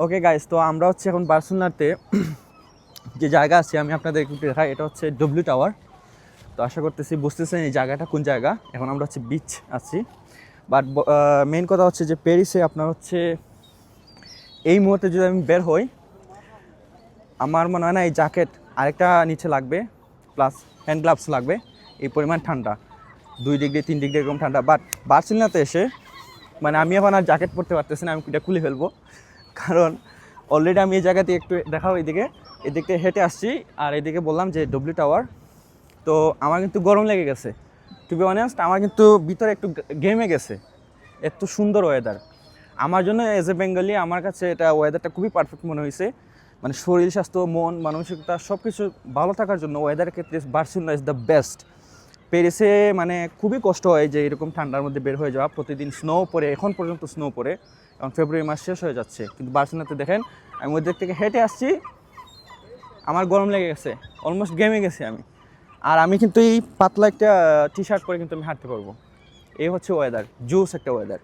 Okay guys, তো আমরা হচ্ছে এখন বার্সেলোনাতে যে জায়গা আছে আমি আপনাদের একটু দেখাই। এটা হচ্ছে ডব্লিউ টাওয়ার। তো আশা করতেছি বুঝতেছেন এই জায়গাটা কোন জায়গা। এখন আমরা হচ্ছে বিচ আছি, বাট মেইন কথা হচ্ছে যে প্যারিসে আপনার হচ্ছে এই মুহূর্তে যদি আমি বের হই, আমার মনে হয় না এই জ্যাকেট আরেকটা নিচে লাগবে, প্লাস হ্যান্ড গ্লাভস লাগবে। এই পরিমাণ ঠান্ডা, 2 ডিগ্রি 3 ডিগ্রি এরকম ঠান্ডা। বাট বার্সেলোনাতে এসে মানে আমি এখন আর জ্যাকেট পরতে পারতেছি না, আমি এটা খুলে ফেলবো। কারণ অলরেডি আমি এই জায়গাতে একটু দেখাও, এদিকে এদিকে হেঁটে আসছি আর এদিকে বললাম যে ডব্লিউ টাওয়ার। তো আমার কিন্তু গরম লেগে গেছে, টু বি অনেস্ট। আমার কিন্তু ভিতরে একটু ঘেমে গেছে, এত সুন্দর ওয়েদার। আমার জন্য এজ এ বেঙ্গলি আমার কাছে এটা ওয়েদারটা খুবই পারফেক্ট মনে হয়েছে। মানে শরীর স্বাস্থ্য, মন, মানসিকতা সব কিছু ভালো থাকার জন্য ওয়েদারের ক্ষেত্রে বার্সেলোনা ইজ দ্য বেস্ট। প্যারিসে মানে খুবই কষ্ট হয় যে এরকম ঠান্ডার মধ্যে বের হয়ে যাওয়া, প্রতিদিন স্নো পড়ে, এখন পর্যন্ত স্নো পড়ে, এখন ফেব্রুয়ারি মাস শেষ হয়ে যাচ্ছে। কিন্তু বার্সেলোনাতে দেখেন আমি ওদের থেকে হেঁটে আসছি, আমার গরম লেগে গেছে, অলমোস্ট ঘেমে গেছি আমি। আর আমি কিন্তু এই পাতলা একটা টি শার্ট পরে কিন্তু আমি হাঁটতে পারবো। এই হচ্ছে ওয়েদার, জুস একটা ওয়েদার।